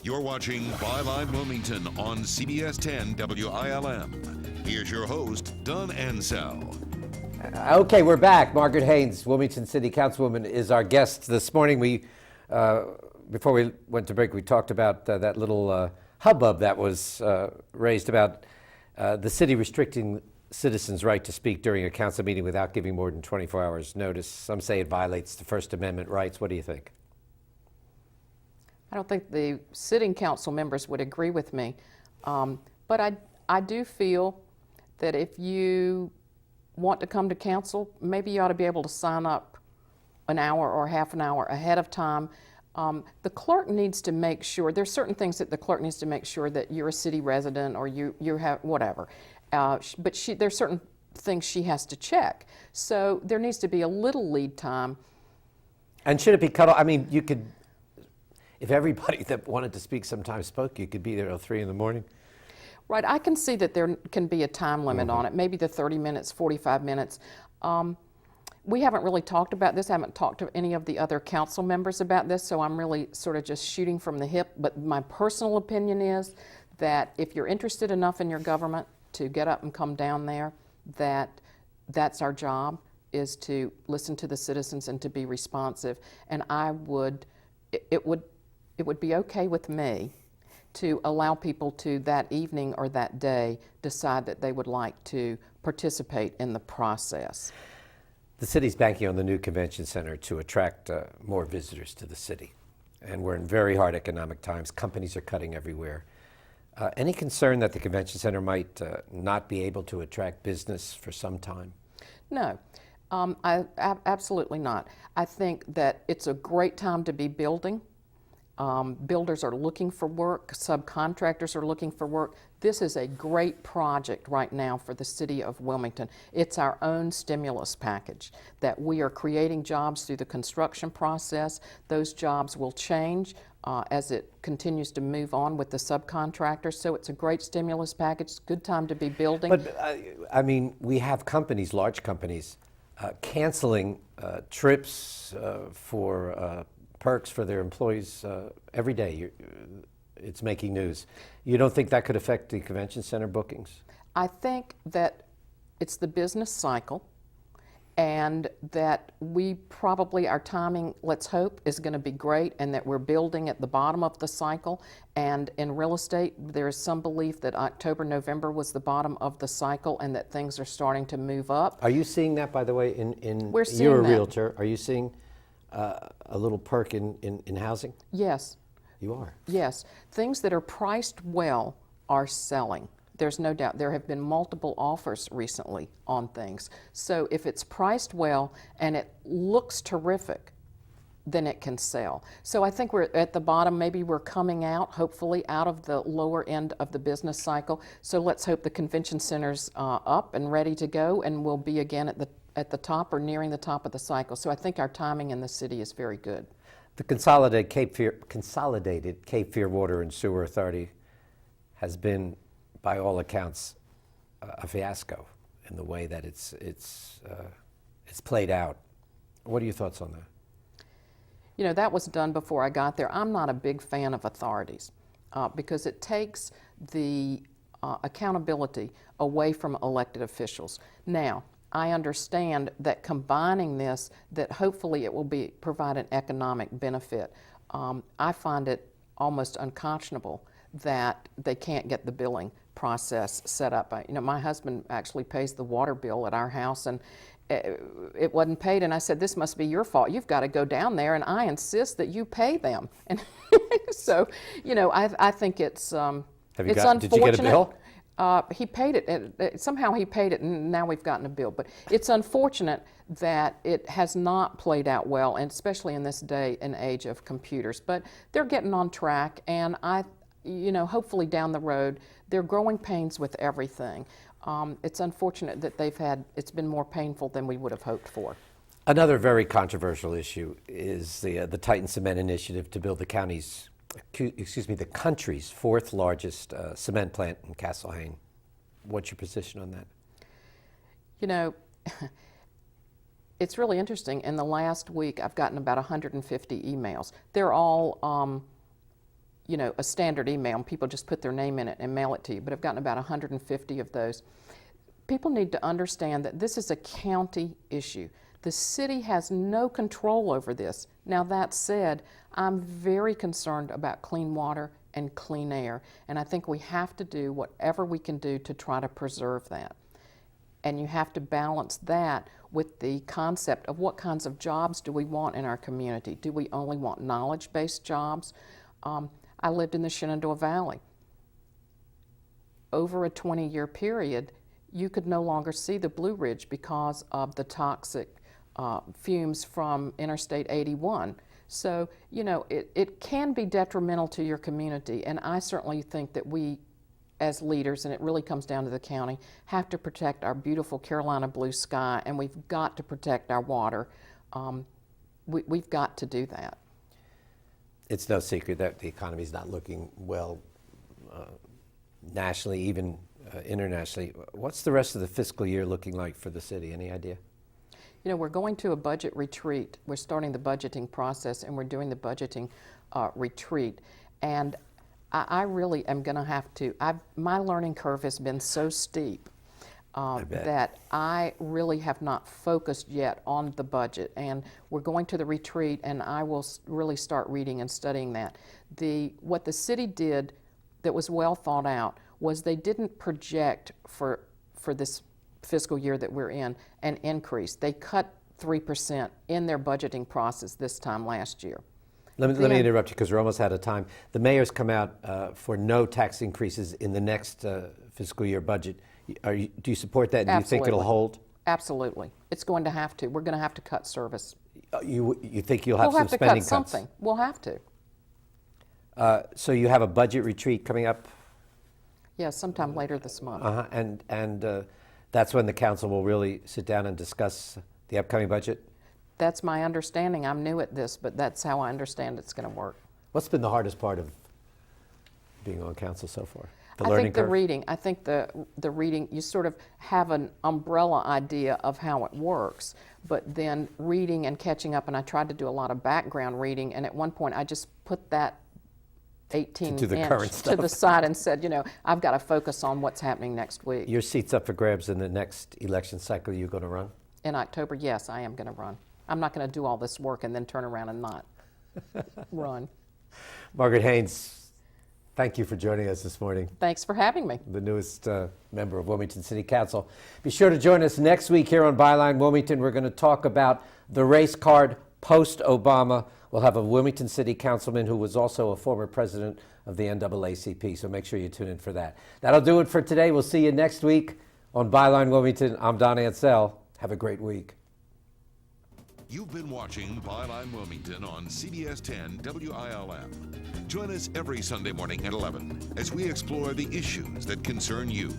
You're watching Byline Wilmington on CBS 10 WILM. Here's your host, Don Ansell. Okay, we're back. Margaret Haynes, Wilmington City Councilwoman, is our guest this morning. Before we went to break, we talked about that little hubbub that was raised about the city restricting citizens' right to speak during a council meeting without giving more than 24 hours notice. Some say it violates the First Amendment rights. What do you think? I don't think the sitting council members would agree with me, but I do feel that if you want to come to council, maybe you ought to be able to sign up an hour or half an hour ahead of time. The clerk needs to make sure, there's certain things that the clerk needs to make sure that you're a city resident or you have whatever, but there's certain things she has to check. So there needs to be a little lead time. And should it be cut off? I mean, you could, if everybody that wanted to speak sometimes spoke, you could be there till 3 in the morning. Right, I can see that there can be a time limit on it, maybe the 30 minutes, 45 minutes. We haven't really talked about this. I haven't talked to any of the other council members about this, so I'm really sort of just shooting from the hip. But my personal opinion is that if you're interested enough in your government to get up and come down there, that's our job, is to listen to the citizens and to be responsive. And it would be okay with me to allow people to that evening or that day decide that they would like to participate in the process. The city's banking on the new convention center to attract more visitors to the city. And we're in very hard economic times. Companies are cutting everywhere. Any concern that the convention center might not be able to attract business for some time? No, absolutely not. I think that it's a great time to be building. Builders are looking for work, subcontractors are looking for work. This is a great project right now for the city of Wilmington. It's our own stimulus package that we are creating jobs through the construction process. Those jobs will change as it continues to move on with the subcontractors. So it's a great stimulus package, good time to be building. But I mean, we have companies, large companies, canceling trips for perks for their employees every day. It's making news. You don't think that could affect the convention center bookings? I think that it's the business cycle, and that we probably, our timing, let's hope, is going to be great, and that we're building at the bottom of the cycle. And in real estate, there is some belief that October, November was the bottom of the cycle and that things are starting to move up. Are you seeing that, by the way, We're seeing you're a that. realtor, are you seeing a little perk in housing? Yes. You are? Yes. Things that are priced well are selling. There's no doubt. There have been multiple offers recently on things. So if it's priced well and it looks terrific, then it can sell. So I think we're at the bottom. Maybe we're coming out, hopefully, out of the lower end of the business cycle. So let's hope the convention center's up and ready to go, and we'll be again at the top or nearing the top of the cycle. So I think our timing in the city is very good. The consolidated Cape Fear Water and Sewer Authority has been, by all accounts, a fiasco in the way that it's played out. What are your thoughts on that? You know, that was done before I got there. I'm not a big fan of authorities because it takes the accountability away from elected officials. Now, I understand that combining this, that hopefully it will provide an economic benefit. I find it almost unconscionable that they can't get the billing process set up. You know, my husband actually pays the water bill at our house, and it wasn't paid, and I said, this must be your fault. You've got to go down there, and I insist that you pay them. And so, you know, I think it's unfortunate. Did you get a bill? He paid it. Somehow he paid it, and now we've gotten a bill. But it's unfortunate that it has not played out well, and especially in this day and age of computers. But they're getting on track, and hopefully down the road, they're growing pains with everything. It's unfortunate that it's been more painful than we would have hoped for. Another very controversial issue is the Titan Cement initiative to build the country's fourth largest cement plant in Castlehane. What's your position on that? You know, it's really interesting. In the last week, I've gotten about 150 emails. They're all you know, a standard email, and people just put their name in it and mail it to you, but I've gotten about 150 of those. People need to understand that this is a county issue. The city has no control over this. Now, that said, I'm very concerned about clean water and clean air, and I think we have to do whatever we can do to try to preserve that. And you have to balance that with the concept of what kinds of jobs do we want in our community. Do we only want knowledge-based jobs? I lived in the Shenandoah Valley. Over a 20-year period, you could no longer see the Blue Ridge because of the toxic fumes from Interstate 81. So, you know, it can be detrimental to your community, and I certainly think that we, as leaders, and it really comes down to the county, have to protect our beautiful Carolina blue sky, and we've got to protect our water. We've got to do that. It's no secret that the economy is not looking well nationally, even internationally. What's the rest of the fiscal year looking like for the city? Any idea? You know, we're going to a budget retreat. We're starting the budgeting process, and we're doing the budgeting retreat. And I really am going to have to, my learning curve has been so steep that I really have not focused yet on the budget. And we're going to the retreat, and I will really start reading and studying that. What the city did that was well thought out was they didn't project for this fiscal year that we're in an increase. They cut 3% in their budgeting process this time last year. Let me interrupt you because we're almost out of time. The mayor's come out for no tax increases in the next fiscal year budget. Do you support that? And do you think it'll hold? Absolutely. It's going to have to. We're going to have to cut service. You think you'll have some spending cuts? We'll have to cut something. We'll have to. So you have a budget retreat coming up? Yes, sometime later this month. And that's when the council will really sit down and discuss the upcoming budget? That's my understanding. I'm new at this, but that's how I understand it's going to work. What's been the hardest part of being on council so far? I think the reading. I think the reading, you sort of have an umbrella idea of how it works, but then reading and catching up, and I tried to do a lot of background reading, and at one point I just put that 18-inch to the side and said, you know, I've got to focus on what's happening next week. Your seat's up for grabs in the next election cycle. You're going to run? In October, yes, I am going to run. I'm not going to do all this work and then turn around and not run. Margaret Haynes, thank you for joining us this morning. Thanks for having me. The newest member of Wilmington City Council. Be sure to join us next week here on Byline Wilmington. We're going to talk about the race card post-Obama. We'll have a Wilmington City Councilman who was also a former president of the NAACP, so make sure you tune in for that. That'll do it for today. We'll see you next week on Byline Wilmington. I'm Don Ansell. Have a great week. You've been watching Byline Wilmington on CBS 10 WILM. Join us every Sunday morning at 11 as we explore the issues that concern you.